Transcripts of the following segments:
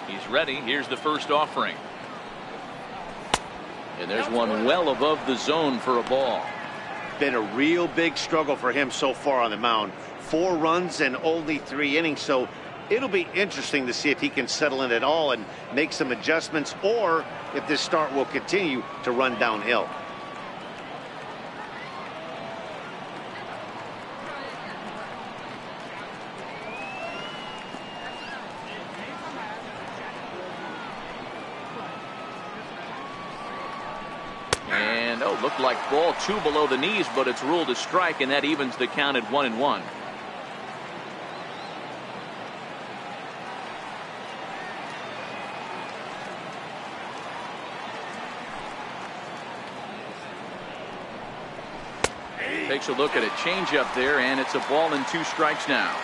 He's ready. Here's the first offering. And there's one well above the zone for a ball. Been a real big struggle for him so far on the mound. 4 runs and only 3 innings, so it'll be interesting to see if he can settle in at all and make some adjustments, or if this start will continue to run downhill. And looked like ball 2 below the knees, but it's ruled a strike, and that evens the count at 1-1. Takes a look at a changeup there, and it's a ball and 2 strikes now.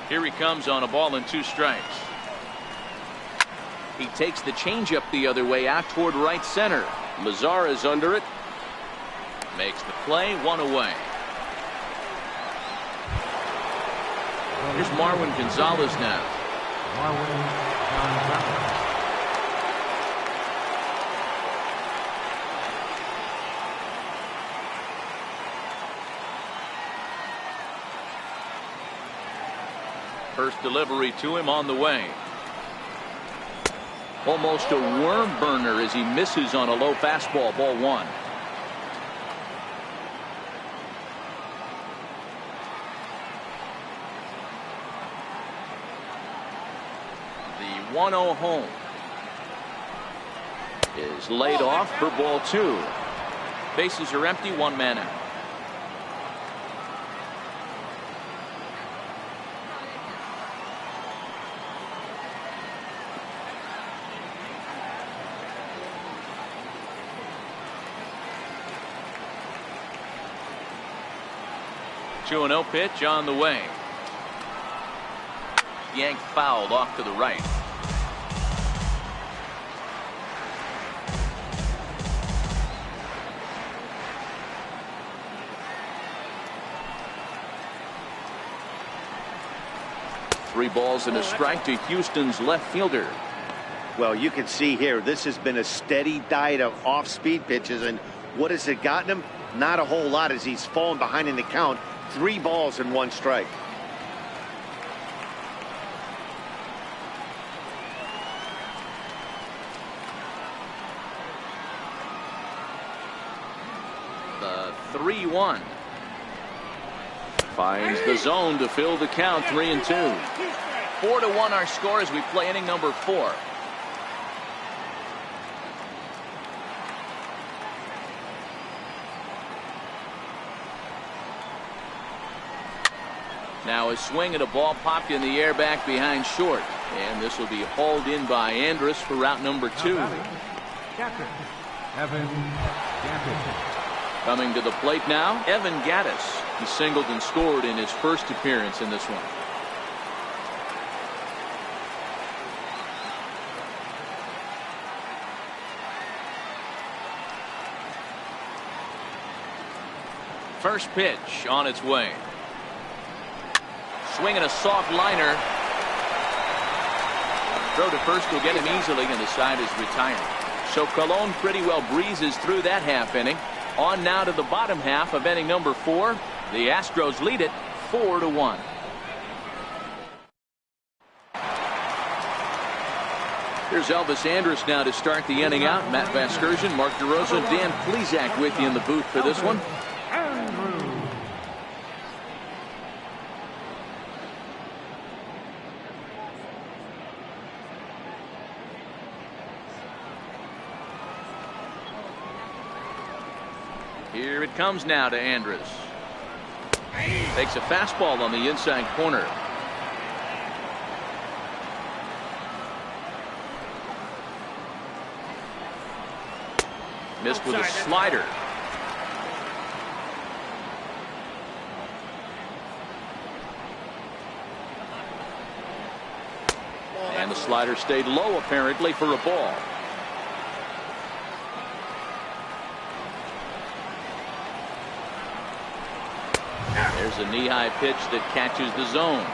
Here he comes on a ball and 2 strikes. He takes the changeup the other way out toward right center. Lazar is under it. Makes the play, 1 away. Here's Marwin Gonzalez now. First delivery to him on the way. Almost a worm burner as he misses on a low fastball, ball 1. The 1-0 home is laid off for ball 2. Bases are empty, 1 man out. Two 2-0 pitch on the way. Yanked fouled off to the right. Three balls and a strike to Houston's left fielder. Well, you can see here, this has been a steady diet of off-speed pitches, and what has it gotten him? Not a whole lot, as he's fallen behind in the count. 3 balls and 1 strike. The 3-1 finds the zone to fill the count. 3-2. 4-1 our score as we play inning number 4. Now a swing and a ball popped in the air back behind short, and this will be hauled in by Andrus for route number 2. Coming to the plate now, Evan Gattis. He singled and scored in his first appearance in this one. First pitch on its way. Swinging a soft liner. Throw to first will get him easily, and the side is retired. So Colon pretty well breezes through that half inning. On now to the bottom half of inning number 4. The Astros lead it 4-1. Here's Elvis Andrus now to start the inning out. Matt Vasgersian, Mark DeRosa, Dan Plesac with you in the booth for this one. Here it comes now to Andrus. Takes a fastball on the inside corner. Missed with a slider. And the slider stayed low apparently for a ball. There's a knee-high pitch that catches the zone.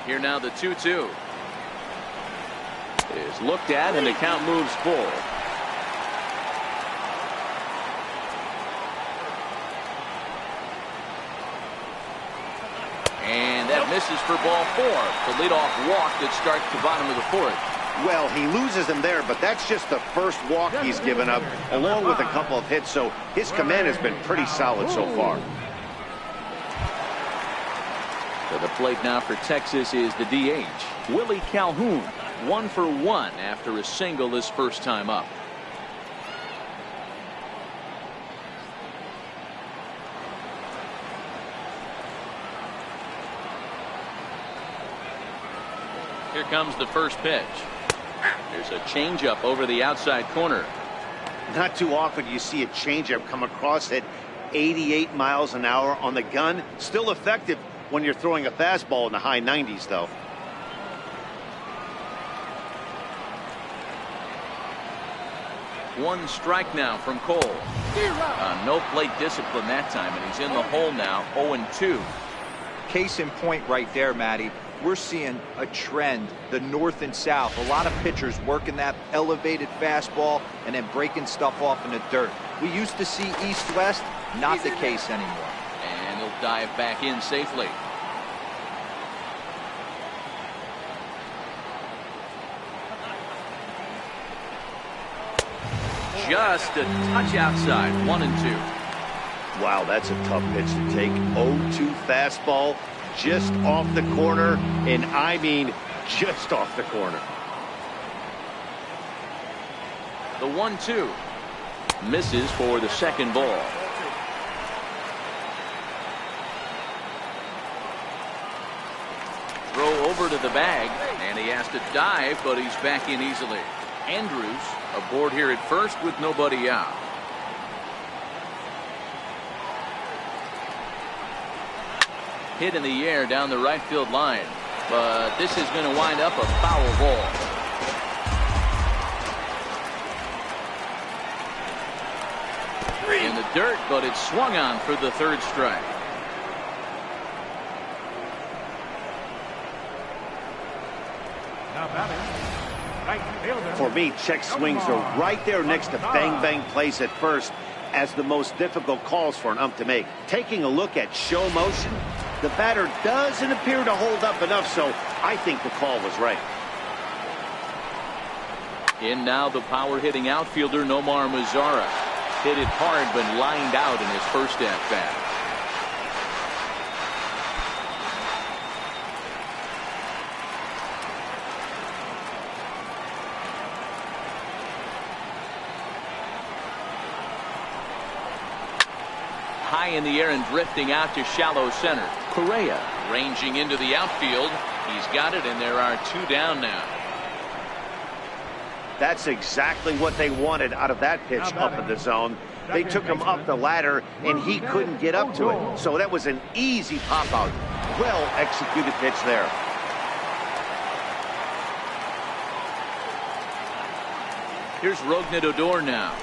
Here now the 2-2 is looked at, and the count moves full. And that misses for ball 4. The leadoff walk that starts the bottom of the 4th. Well, he loses him there, but that's just the first walk he's given up, along with a couple of hits, so his command has been pretty solid so far. To the plate now for Texas is the DH, Willie Calhoun. 1 for 1 after a single his first time up. Here comes the first pitch. There's a changeup over the outside corner. Not too often you see a changeup come across at 88 miles an hour on the gun. Still effective when you're throwing a fastball in the high 90s, though. One strike now from Cole. No plate discipline that time, and he's in the hole now, 0-2. Case in point right there, Matty. We're seeing a trend, the north and south. A lot of pitchers working that elevated fastball and then breaking stuff off in the dirt. We used to see east-west, not the case anymore. And he'll dive back in safely. Just a touch outside, 1-2. Wow, that's a tough pitch to take. 0-2 fastball, just off the corner, and I mean just off the corner. The 1-2 misses for the second ball. Throw over to the bag, and he has to dive, but he's back in easily. Andrews aboard here at first with nobody out. Hit in the air down the right field line, but this is going to wind up a foul ball. In the dirt, but it's swung on for the third strike. For me, check swings are right there next to bang bang plays at first as the most difficult calls for an ump to make. Taking a look at show motion, the batter doesn't appear to hold up enough, so I think the call was right. In now the power hitting outfielder Nomar Mazara. Hit it hard but lined out in his first at bat. High in the air and drifting out to shallow center. Correa ranging into the outfield. He's got it, and there are 2 down now. That's exactly what they wanted out of that pitch up in the zone. They took him up the ladder, and he couldn't get up to it. So that was an easy pop-out. Well-executed pitch there. Here's Rougned Odor now.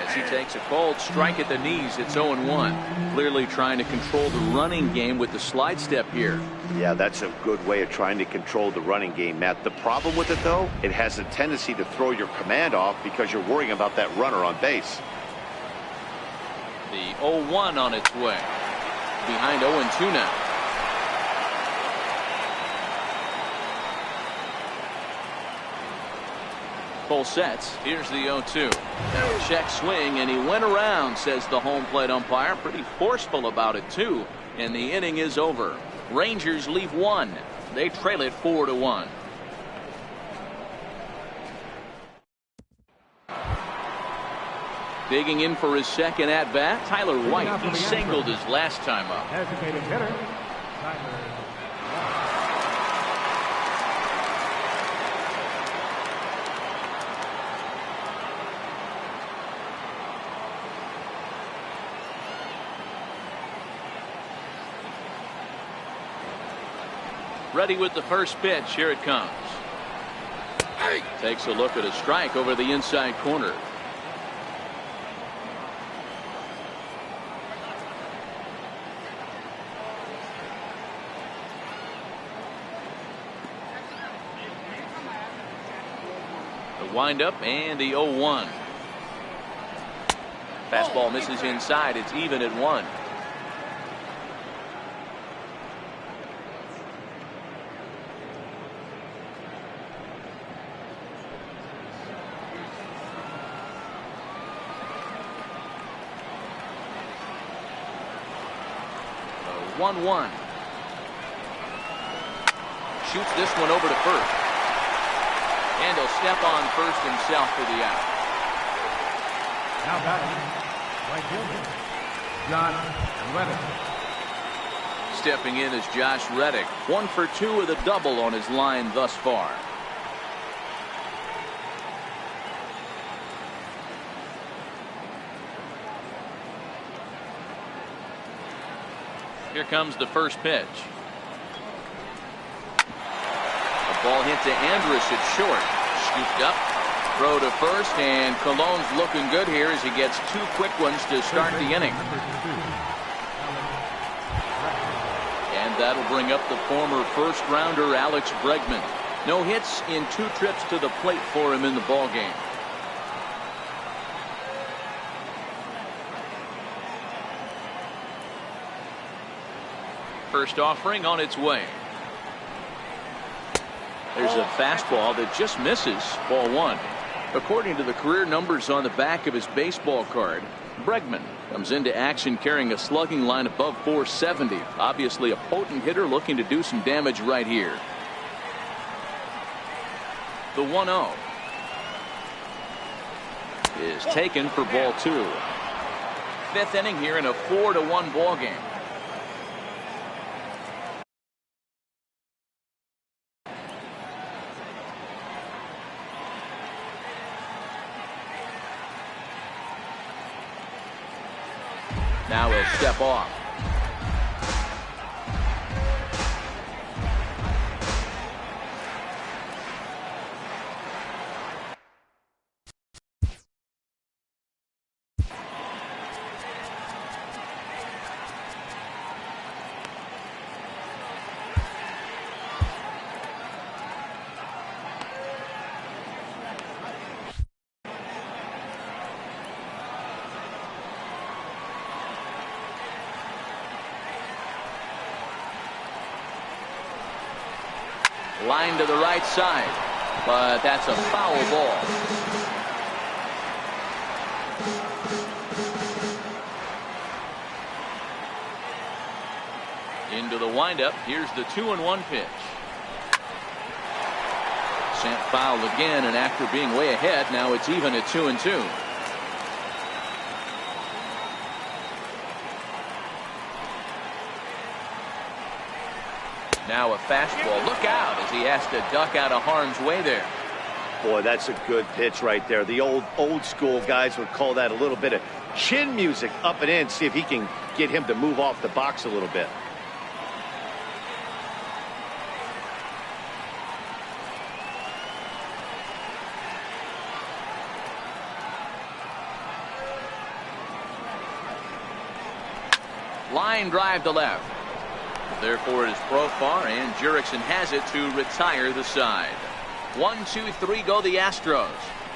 As he takes a cold strike at the knees, it's 0-1. Clearly trying to control the running game with the slide step here. Yeah, that's a good way of trying to control the running game, Matt. The problem with it, though, it has a tendency to throw your command off because you're worrying about that runner on base. The 0-1 on its way. Behind 0-2 now. Full sets. Here's the 0-2. Now check swing, and he went around, says the home plate umpire. Pretty forceful about it, too. And the inning is over. Rangers leave 1. They trail it 4-1. Digging in for his second at bat, Tyler White. He singled his last time up. Designated hitter, Tyler. Ready with the first pitch. Here it comes. Takes a look at a strike over the inside corner. The windup and the 0-1. Fastball misses inside. It's even at 1. The 1-1. Shoots this one over to first. And he'll step on first himself for the out. Now batting, right fielder, Josh Reddick. Stepping in is Josh Reddick. 1 for 2 with a double on his line thus far. Here comes the first pitch. The ball hit to Andrus at short. Scooped up. Throw to first, and Cologne's looking good here as he gets 2 quick ones to start the inning. And that'll bring up the former first-rounder Alex Bregman. No hits in 2 trips to the plate for him in the ballgame. First offering on its way. There's a fastball that just misses. Ball 1. According to the career numbers on the back of his baseball card, Bregman comes into action carrying a slugging line above 470. Obviously a potent hitter looking to do some damage right here. The 1-0 is taken for ball 2. 5th inning here in a 4-1 ball game. Now he'll step off. Line to the right side, but that's a foul ball. Into the windup. Here's the 2-1 pitch. Sent foul again, and after being way ahead, now it's even at 2-2. Now a fastball. Look out as he has to duck out of harm's way there. Boy, that's a good pitch right there. The old school guys would call that a little bit of chin music up and in. See if he can get him to move off the box a little bit. Line drive to left. Therefore it is Profar, and Jurickson has it to retire the side. 1, 2, 3 go the Astros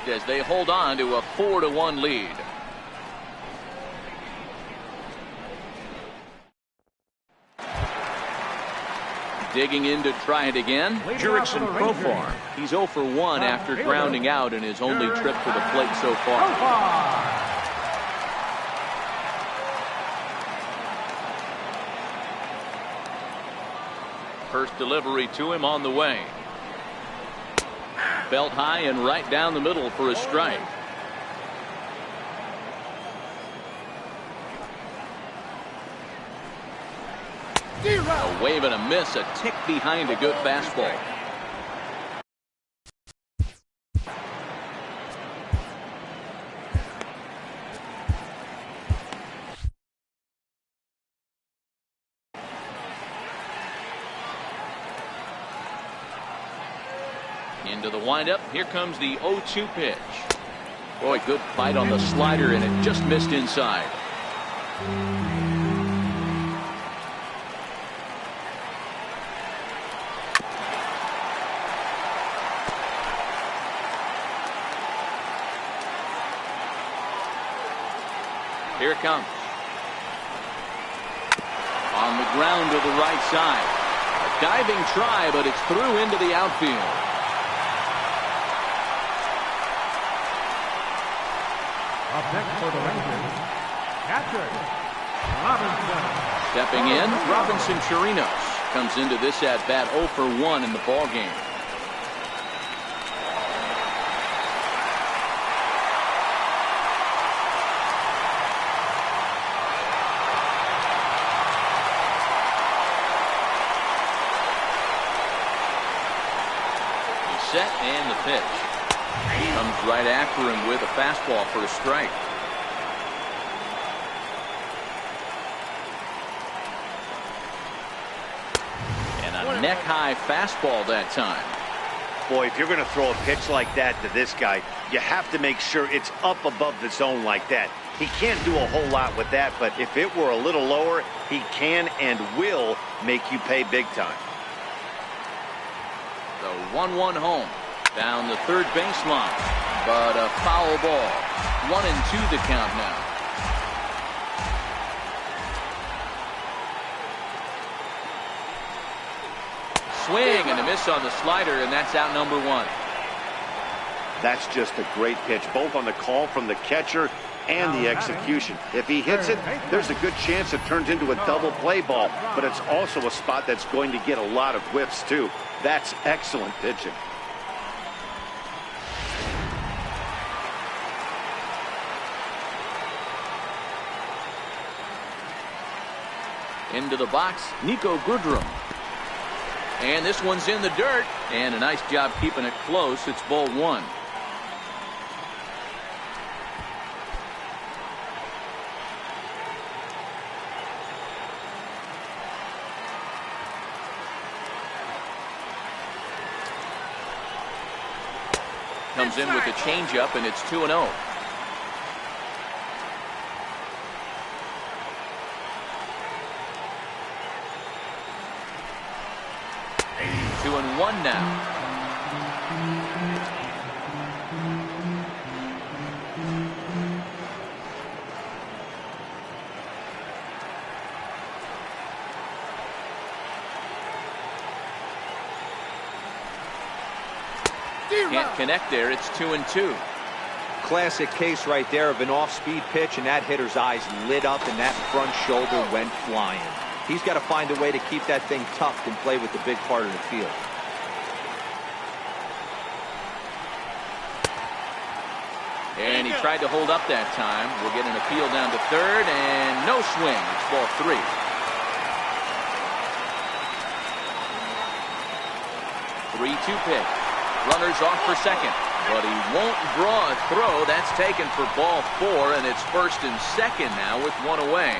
as they hold on to a 4-1 lead. Digging in to try it again, Jurickson Profar. He's 0 for 1 after grounding out in his only trip to the plate so far. First delivery to him on the way. Belt high and right down the middle for a strike. A wave and a miss, a tick behind a good fastball. Into the windup. Here comes the 0-2 pitch. Boy, good bite on the slider, and it just missed inside. Here it comes. On the ground to the right side. A diving try, but it's through into the outfield. Up next for the Rangers, catcher, Robinson. Stepping in, Robinson Chirinos comes into this at-bat 0 for 1 in the ballgame. Set and the pitch. Comes right after him with a fastball for a strike. And a neck-high fastball that time. Boy, if you're going to throw a pitch like that to this guy, you have to make sure it's up above the zone like that. He can't do a whole lot with that, but if it were a little lower, he can and will make you pay big time. The 1-1 home. Down the third baseline. But a foul ball. 1-2 the count now. Swing and a miss on the slider, and that's out number 1. That's just a great pitch, both on the call from the catcher and the execution. If he hits it, there's a good chance it turns into a double play ball, but it's also a spot that's going to get a lot of whiffs too. That's excellent pitching. Into the box, Nico Goodrum. And this one's in the dirt, and a nice job keeping it close. It's ball 1. Comes in with a changeup, and it's 2-0. Two and one now. Can't connect there. It's 2-2. Classic case right there of an off-speed pitch, and that hitter's eyes lit up and that front shoulder went flying. He's got to find a way to keep that thing tucked and play with the big part of the field. And he tried to hold up that time. We'll get an appeal down to third, and no swing. It's ball 3. Three-two pitch. Runners off for second, but he won't draw a throw. That's taken for ball 4, and it's first and second now with one away.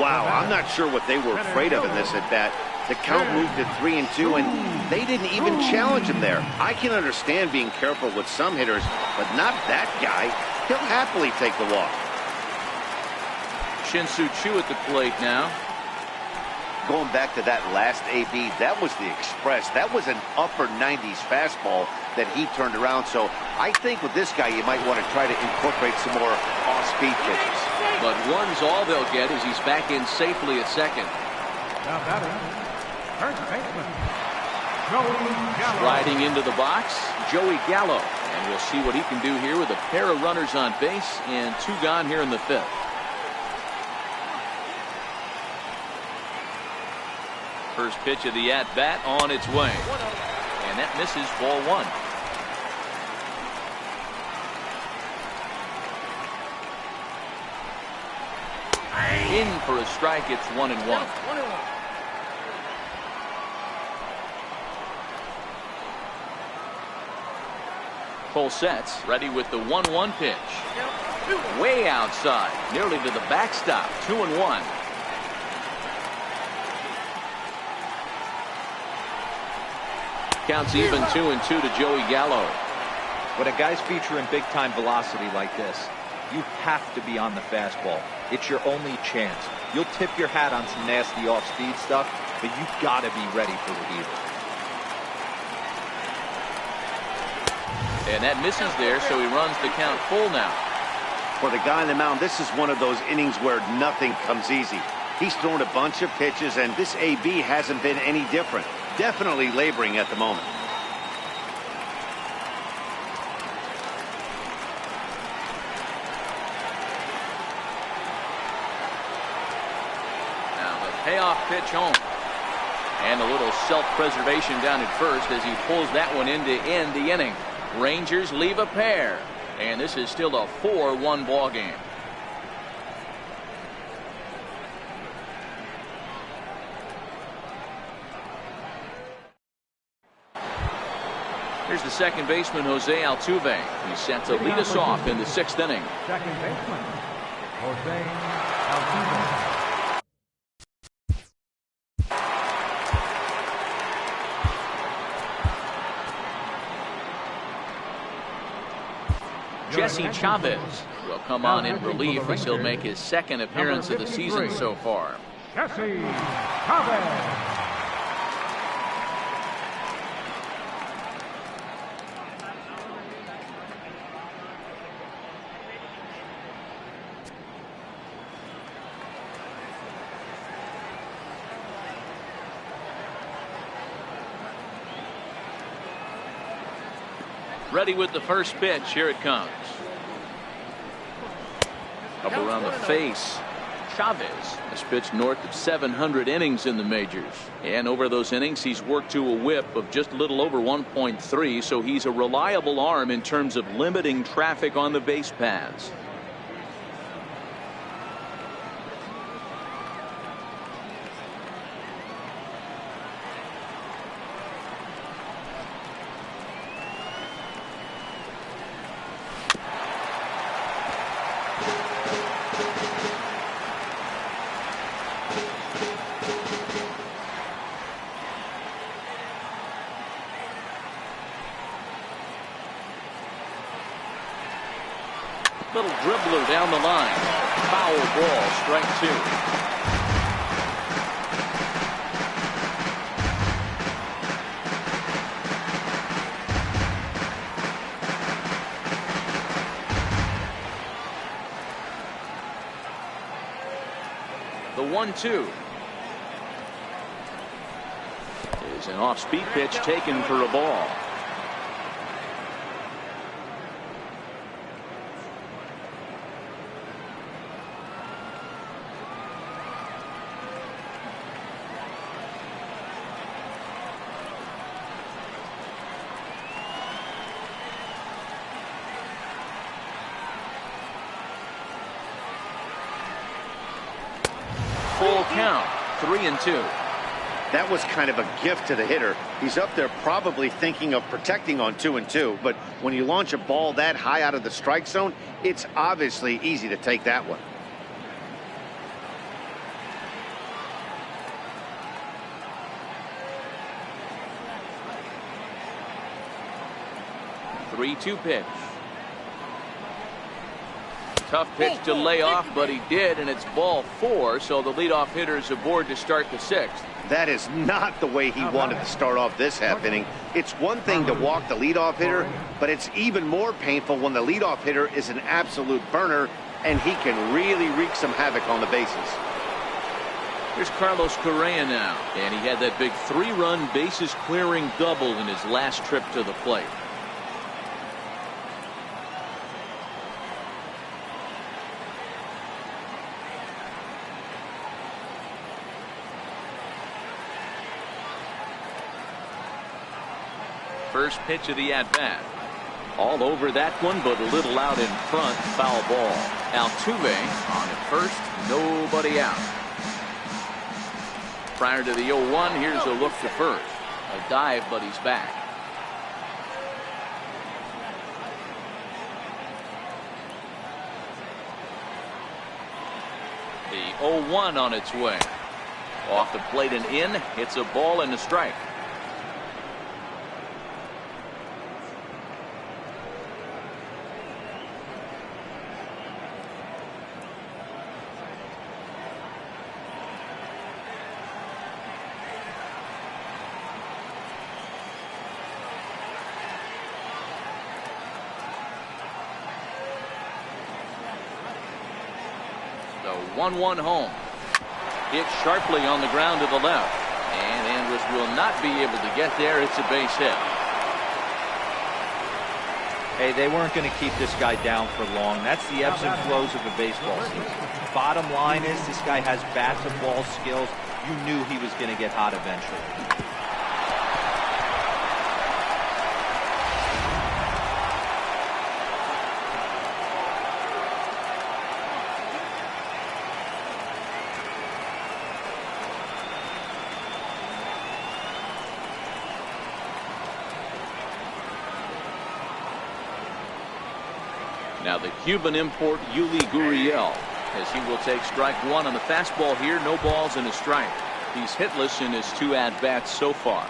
Wow, I'm not sure what they were afraid of in this at bat. The count moved to 3-2, and they didn't even challenge him there. I can understand being careful with some hitters, but not that guy. He'll happily take the walk. Shin-Soo Choo at the plate now. Going back to that last AB, that was the express. That was an upper 90s fastball that he turned around. So I think with this guy, you might want to try to incorporate some more off-speed pitches. But one's all they'll get as he's back in safely at second. Now batting, first baseman, Joey Gallo. Riding into the box, Joey Gallo. And we'll see what he can do here with a pair of runners on base and 2 gone here in the 5th. First pitch of the at-bat on its way. And that misses ball 1. In for a strike. It's 1-1. Cole sets, ready with the 1-1 pitch. Way outside, nearly to the backstop. 2-1. Counts even 2-2 to Joey Gallo. When a guy's featuring big-time velocity like this, you have to be on the fastball. It's your only chance. You'll tip your hat on some nasty off-speed stuff, but you got to be ready for reliever. And that misses there, so he runs the count full now. For the guy on the mound, this is one of those innings where nothing comes easy. He's thrown a bunch of pitches, and this AB hasn't been any different. Definitely laboring at the moment. Now the payoff pitch home. And a little self-preservation down at first as he pulls that one in to end the inning. Rangers leave a pair. And this is still a 4-1 ball game. Here's the second baseman, Jose Altuve. He's set to lead us off in the 6th inning. Second baseman, Jose Altuve. Jesse Chavez will come on in relief as he'll make his second appearance of the season so far. Jesse Chavez. Ready with the first pitch. Here it comes. Up around the face. Chavez has pitched north of 700 innings in the majors. And over those innings, he's worked to a whip of just a little over 1.3. So he's a reliable arm in terms of limiting traffic on the base paths. Little dribbler down the line. Foul ball, strike 2. The 1-2 is an off-speed pitch taken for a ball. Full count, 3-2. That was kind of a gift to the hitter. He's up there probably thinking of protecting on 2-2, but when you launch a ball that high out of the strike zone, it's obviously easy to take that one. The 3-2 pitch. Tough pitch to lay off, but he did, and it's ball 4, so the leadoff hitter is aboard to start the 6th. That is not the way he wanted to start off this half inning. It's one thing to walk the leadoff hitter, but it's even more painful when the leadoff hitter is an absolute burner, and he can really wreak some havoc on the bases. Here's Carlos Correa now, and he had that big 3-run bases clearing double in his last trip to the plate. First pitch of the at-bat. All over that one, but a little out in front. Foul ball. Altuve on at first. Nobody out. Prior to the 0-1, here's a look to first. A dive, but he's back. The 0-1 on its way. Off the plate and in. It's a ball and a strike. The 1-1 home. Hit sharply on the ground to the left. And Andrus will not be able to get there. It's a base hit. Hey, they weren't going to keep this guy down for long. That's the ebbs and flows of a baseball season. Bottom line is this guy has bat to ball skills. You knew he was going to get hot eventually. Now the Cuban import Yuli Gurriel, as he will take strike one on the fastball here. No balls and a strike. He's hitless in his 2 at-bats so far.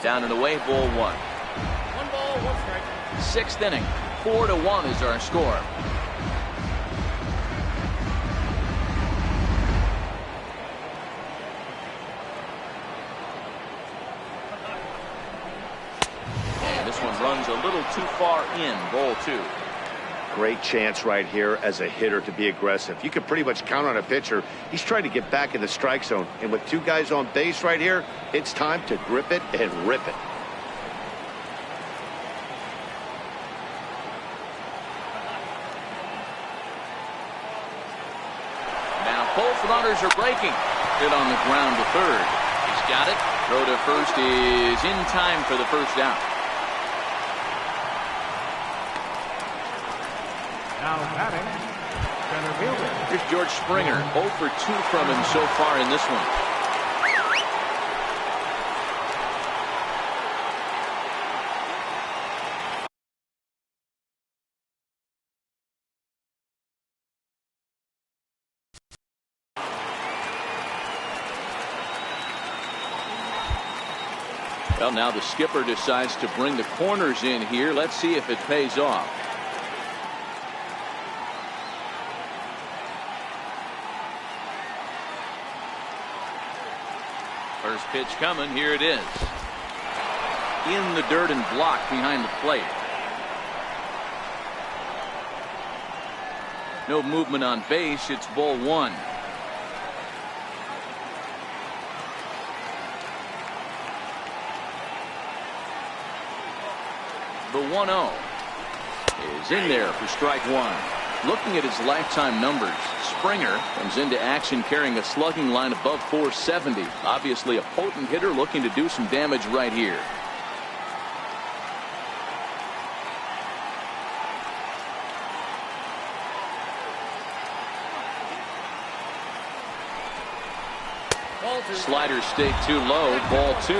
Down and away, ball 1. 1 ball, 1 strike. 6th inning. 4-1 is our score. And this one runs a little too far in. Ball 2. Great chance right here as a hitter to be aggressive. You can pretty much count on a pitcher. He's trying to get back in the strike zone. And with 2 guys on base right here, it's time to grip it and rip it. Now both runners are breaking. Hit on the ground to third. He's got it. Throw to first is in time for the first out. Now batting, center fielder. Here's George Springer. 0 for 2 from him so far in this one. Well, now the skipper decides to bring the corners in here. Let's see if it pays off. First pitch coming. Here it is. In the dirt and blocked behind the plate. No movement on base. It's ball 1. The 1-0 is in there for strike 1. Looking at his lifetime numbers, Springer comes into action carrying a slugging line above 470. Obviously a potent hitter looking to do some damage right here. Slider stayed too low. Ball 2.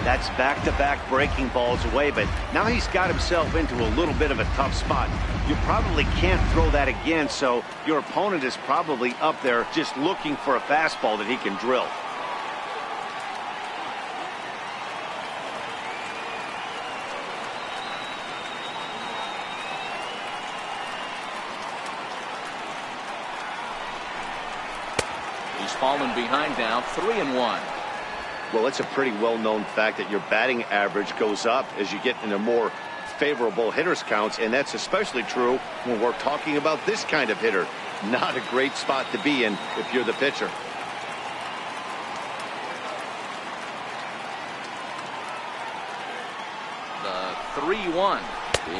That's back-to-back breaking balls away, but now he's got himself into a little bit of a tough spot. You probably can't throw that again, so your opponent is probably up there just looking for a fastball that he can drill. He's fallen behind now, 3-1. Well, it's a pretty well-known fact that your batting average goes up as you get into more favorable hitters counts, and that's especially true when we're talking about this kind of hitter. Not a great spot to be in if you're the pitcher. The 3-1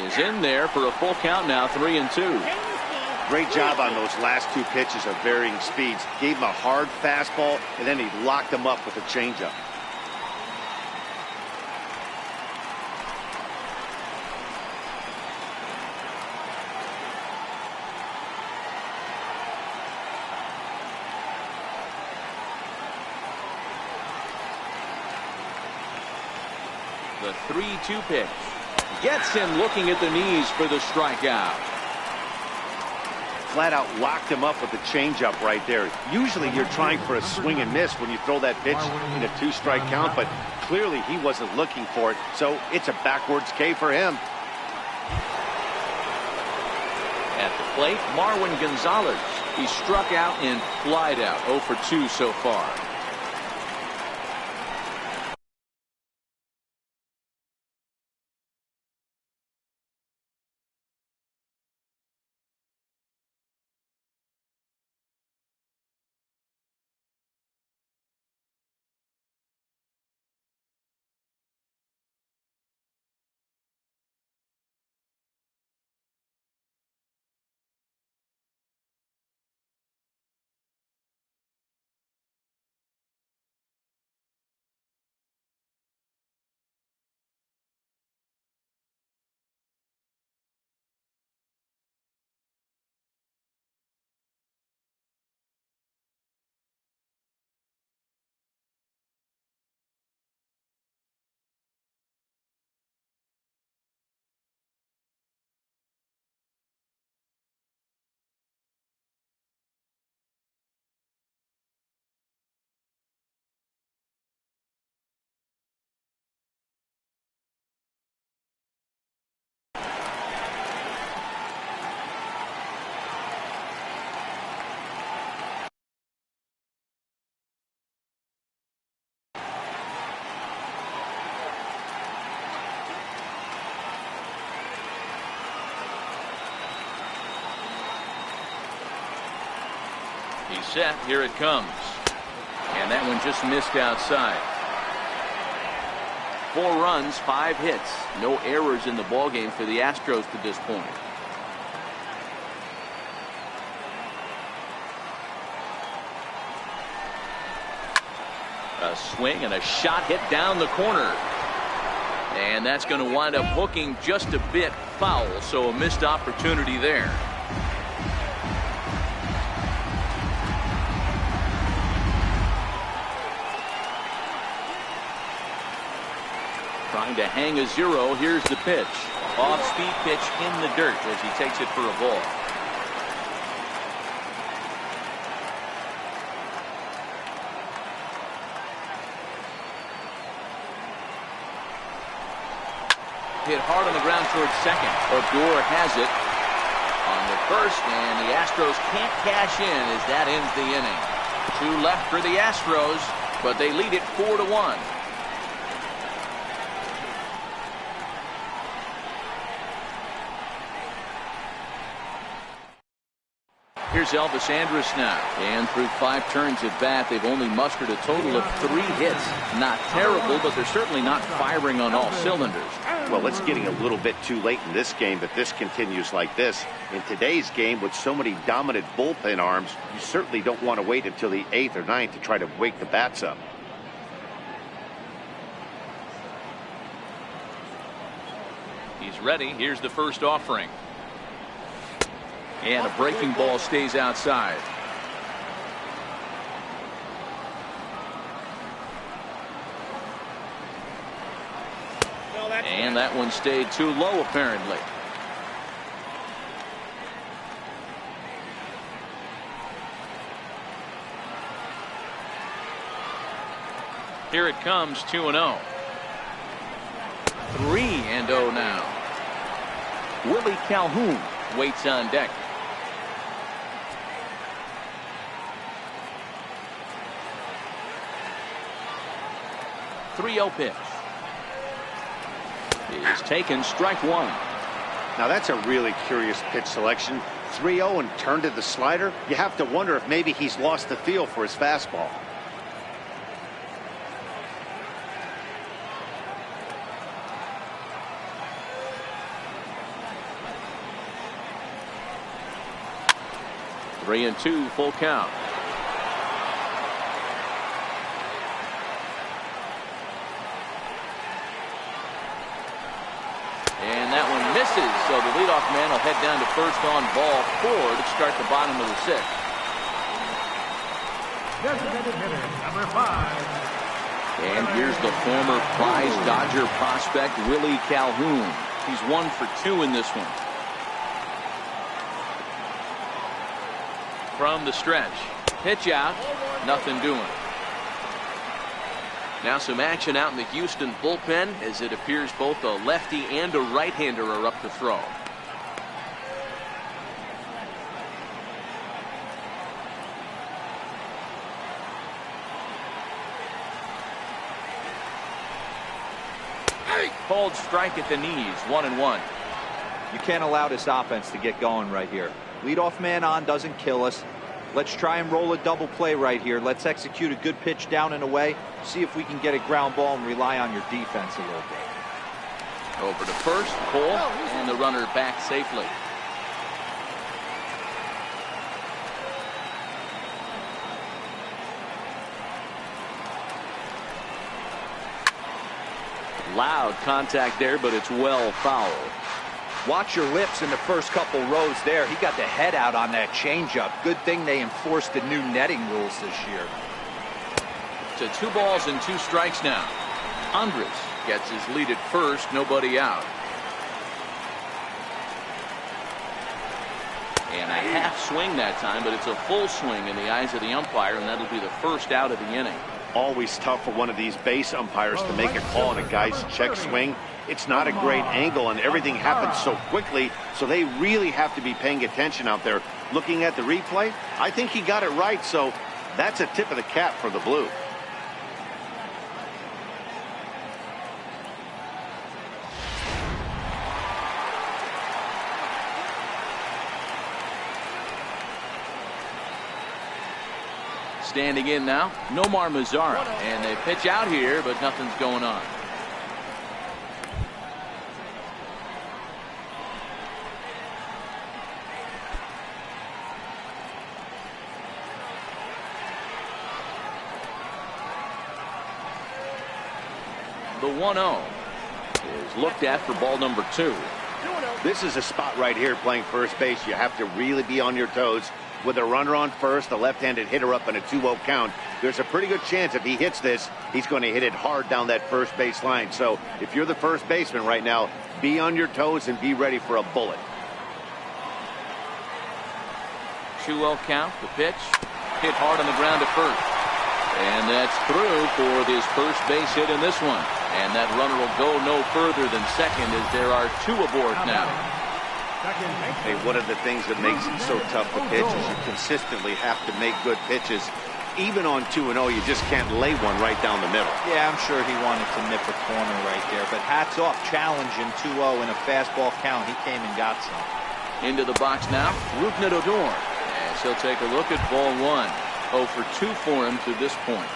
is in there for a full count now, 3-2. Great job on those last 2 pitches of varying speeds. Gave him a hard fastball, and then he locked him up with a changeup. The 3-2 pitch gets him looking at the knees for the strikeout. Flat out locked him up with a changeup right there. Usually you're trying for a swing and miss when you throw that pitch in a 2-strike count, but clearly he wasn't looking for it, so it's a backwards K for him. At the plate, Marwin Gonzalez. He struck out and flied out. 0 for 2 so far. He's set. Here it comes. And that one just missed outside. 4 runs, 5 hits. No errors in the ballgame for the Astros to this point. A swing and a shot hit down the corner. And that's going to wind up hooking just a bit foul, so a missed opportunity there. Trying to hang a 0. Here's the pitch. Off-speed pitch in the dirt as he takes it for a ball. Hit hard on the ground towards second. Odor has it on the first, and the Astros can't cash in as that ends the inning. 2 left for the Astros, but they lead it 4-1. Here's Elvis Andrus now. And through 5 turns at bat, they've only mustered a total of 3 hits. Not terrible, but they're certainly not firing on all cylinders. Well, it's getting a little bit too late in this game, but this continues like this. In today's game, with so many dominant bullpen arms, you certainly don't want to wait until the 8th or 9th to try to wake the bats up. He's ready. Here's the first offering. And a breaking ball stays outside. And that one stayed too low, apparently. Here it comes, 2-0. 3-0 now. Willie Calhoun waits on deck. 3-0 pitch. Is taken, strike 1. Now that's a really curious pitch selection. 3-0 and turned to the slider. You have to wonder if maybe he's lost the feel for his fastball. Three and 2, full count. And that one misses, so the leadoff man will head down to first on ball 4 to start the bottom of the 6th. Designated hitter, number 5. And here's the former prize Dodger prospect, Willie Calhoun. He's 1 for 2 in this one. From the stretch. Pitch out. Nothing doing. Now some action out in the Houston bullpen as it appears both a lefty and a right-hander are up to throw. called strike at the knees. 1-1. You can't allow this offense to get going right here. Leadoff man on doesn't kill us. Let's try and roll a double play right here. Let's execute a good pitch down and away. See if we can get a ground ball and rely on your defense a little bit. Over to first, Cole, and the runner back safely. Loud contact there, but it's well fouled. Watch your lips in the first couple rows there. He got the head out on that changeup. Good thing they enforced the new netting rules this year. To 2 balls and 2 strikes now. Andres gets his lead at first, nobody out. And a half swing that time, but it's a full swing in the eyes of the umpire, and that'll be the first out of the inning. Always tough for one of these base umpires to make a call on a guy's check swing. It's not a great angle, and everything happens so quickly, so they really have to be paying attention out there. Looking at the replay, I think he got it right, so that's a tip of the cap for the Blue. Standing in now, Nomar Mazara, and they pitch out here, but nothing's going on. The 1-0 is looked at for ball number 2. This is a spot right here playing first base. You have to really be on your toes. With a runner on first, a left-handed hitter up in a 2-0 count, there's a pretty good chance if he hits this, he's going to hit it hard down that first base line. So if you're the first baseman right now, be on your toes and be ready for a bullet. 2-0 count, the pitch, hit hard on the ground at first. And that's through for his first base hit in this one. And that runner will go no further than second as there are 2 aboard now. Hey, one of the things that makes it so tough to pitch is you consistently have to make good pitches. Even on 2-0, you just can't lay one right down the middle. Yeah, I'm sure he wanted to nip a corner right there, but hats off, challenging 2-0 in a fastball count. He came and got some. Into the box now, Rougned Odor. As he'll take a look at ball 1. 0 for 2 for him to this point.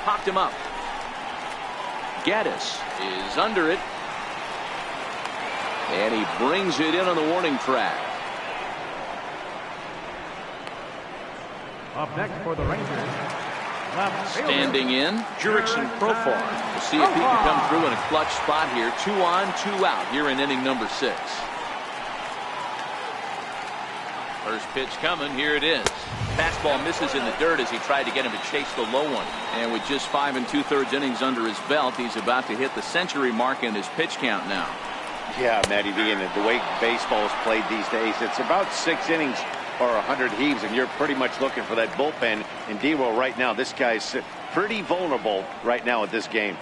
Popped him up. Gaddis is under it. And he brings it in on the warning track. Up next for the Rangers, left fielder. Standing in, Jurickson Profar. We'll see if he can come through in a clutch spot here. 2 on, 2 out here in inning number 6. First pitch coming. Here it is. Fastball misses in the dirt as he tried to get him to chase the low one. And with just 5 2/3 innings under his belt, he's about to hit the century mark in his pitch count now. Yeah, Matty V, and the way baseball is played these days, it's about 6 innings or 100 heaves, and you're pretty much looking for that bullpen. And D-Roll right now, this guy's pretty vulnerable right now at this game.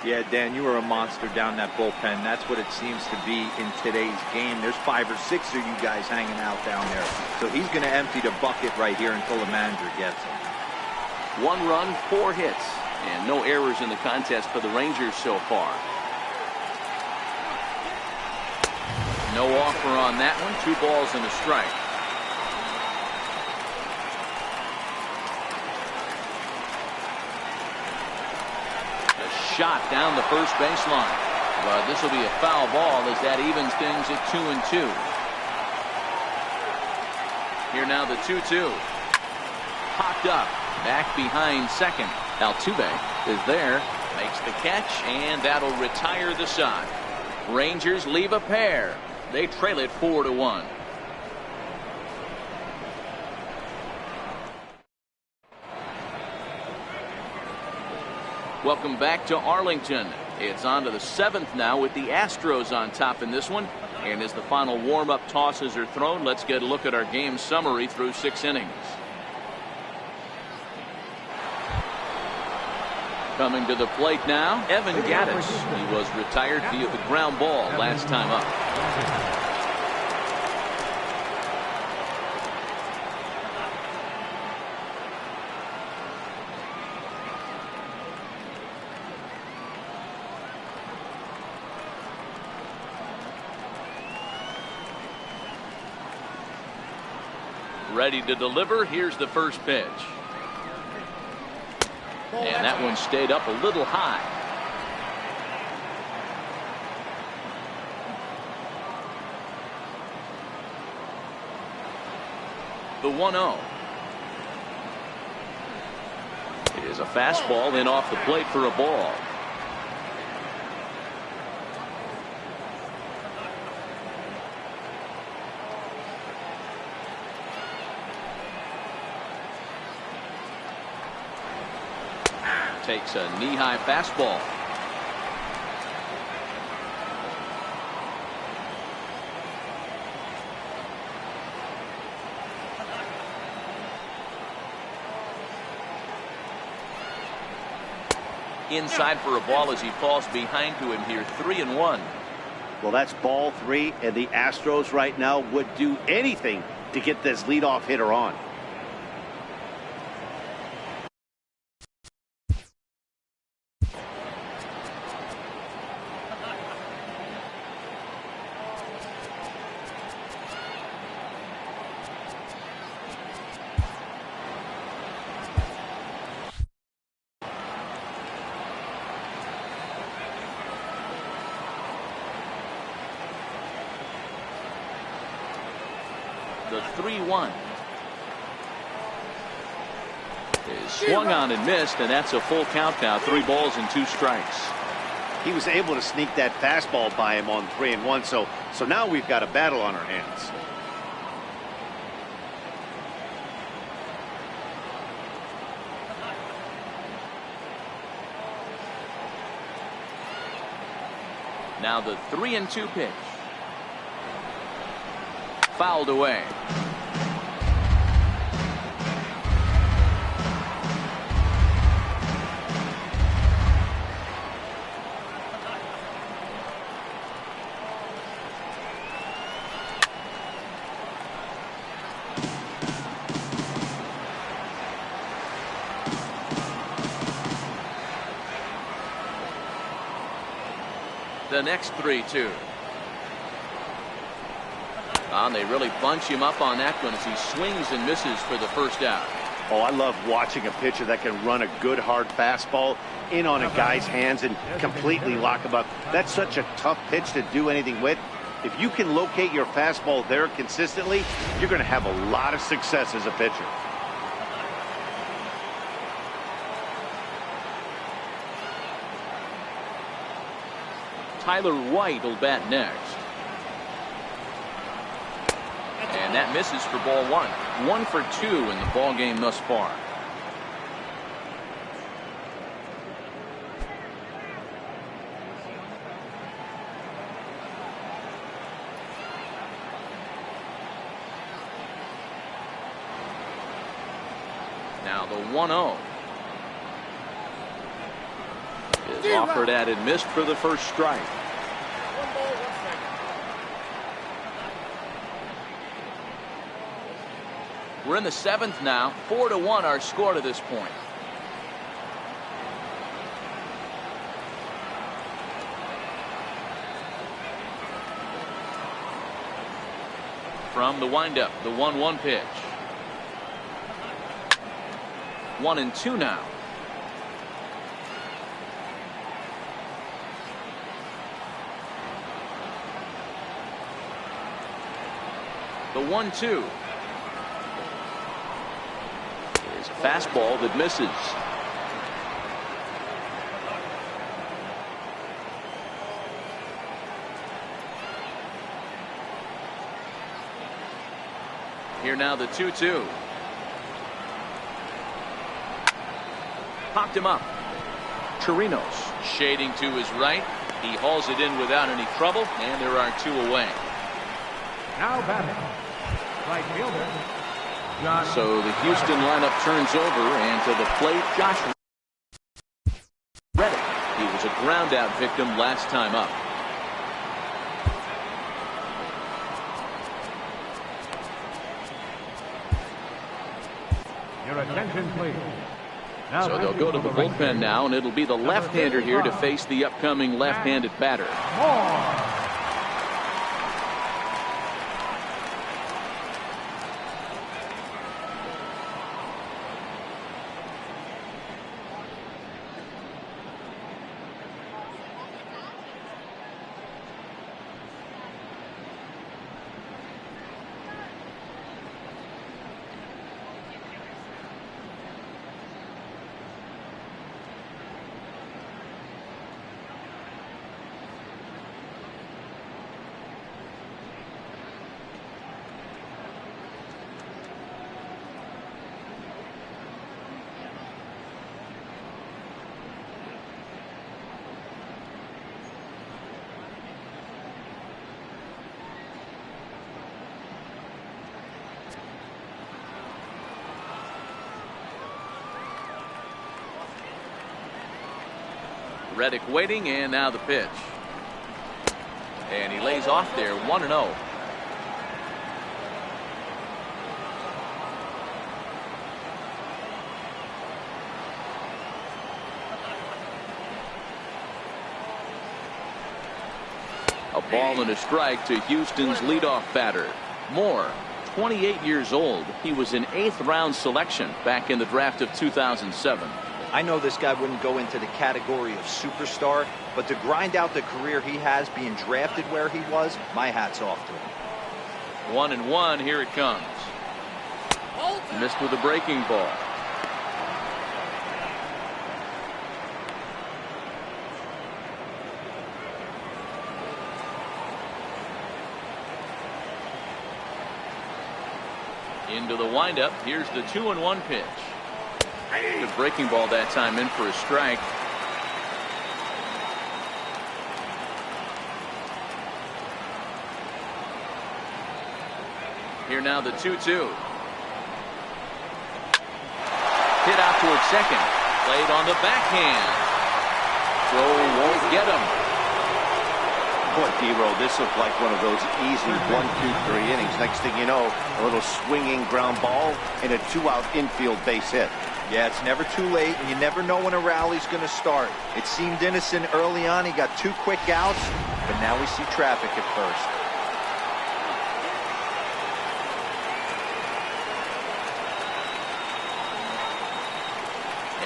Yeah, Dan, you are a monster down that bullpen. That's what it seems to be in today's game. There's 5 or 6 of you guys hanging out down there. So he's going to empty the bucket right here until the manager gets him. 1 run, 4 hits, and no errors in the contest for the Rangers so far. No offer on that one. 2 balls and a strike. Shot down the first baseline, but this will be a foul ball as that evens things at 2-2. Here now the 2-2. Popped up back behind second. Altuve is there, makes the catch, and that'll retire the side. Rangers leave a pair. They trail it 4-1. Welcome back to Arlington. It's on to the 7th now with the Astros on top in this one. And as the final warm-up tosses are thrown, let's get a look at our game summary through 6 innings. Coming to the plate now, Evan Gattis. He was retired via the ground ball last time up. Ready to deliver. Here's the first pitch. And that one stayed up a little high. The 1-0. It is a fastball in off the plate for a ball. Takes a knee-high fastball. Inside for a ball as he falls behind to him here. 3-1. Well, that's ball 3, and the Astros right now would do anything to get this leadoff hitter on. The 3-1 is swung on and missed, and that's a full count now. 3 balls and 2 strikes. He was able to sneak that fastball by him on 3-1, so now we've got a battle on our hands. Now the 3-2 pitch. Fouled away. The next 3-2. And they really bunch him up on that one as he swings and misses for the first out. Oh, I love watching a pitcher that can run a good hard fastball in on a guy's hands and completely lock him up. That's such a tough pitch to do anything with. If you can locate your fastball there consistently, you're going to have a lot of success as a pitcher. Tyler White will bat next. And that misses for ball 1. 1 for 2 in the ball game thus far. Now the 1-0 is offered at and missed for the first strike. 1 ball, 1 strike. We're in the 7th now. 4-1 our score to this point. From the windup, the 1-1 pitch. 1-2 now. The 1-2 is a fastball that misses. Here now the 2-2. Popped him up. Chirinos shading to his right. He hauls it in without any trouble, and there are 2 away. Now batting, right fielder, John. So the Houston lineup turns over, and to the plate, Josh Reddick. He was a ground out victim last time up. Your attention, please. Now So they'll go to the bullpen now, and it'll be the left-hander here to face the upcoming left-handed batter. Moore. Reddick waiting, and now the pitch. And he lays off there, 1-0. A ball and a strike to Houston's leadoff batter, Moore. 28 years old. He was an 8th round selection back in the draft of 2007. I know this guy wouldn't go into the category of superstar, but to grind out the career he has being drafted where he was, my hat's off to him. 1-1, here it comes. Missed with a breaking ball. Into the windup. Here's the 2-1 pitch. Good breaking ball that time, in for a strike. Here now the 2-2. Hit out towards second. Played on the backhand. Throw won't get him. Boy, D-Roll, this looked like one of those easy 1, 2, 3 innings. Next thing you know, a little swinging ground ball and a 2-out infield base hit. Yeah, it's never too late, and you never know when a rally's going to start. It seemed innocent early on. He got 2 quick outs, but now we see traffic at first.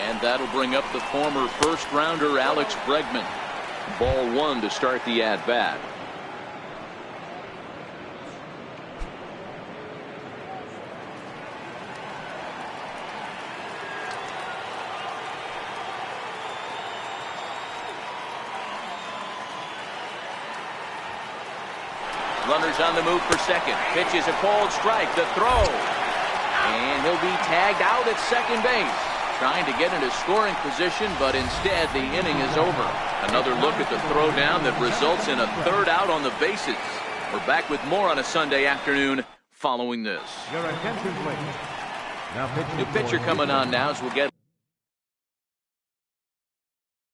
And that'll bring up the former first-rounder Alex Bregman. Ball 1 to start the at-bat. Runners on the move for second. Pitch is a called strike. The throw. And he'll be tagged out at second base. Trying to get into scoring position, but instead the inning is over. Another look at the throw down that results in a 3rd out on the bases. We're back with more on a Sunday afternoon following this. Your attention, please. Now New pitcher coming on now as we'll get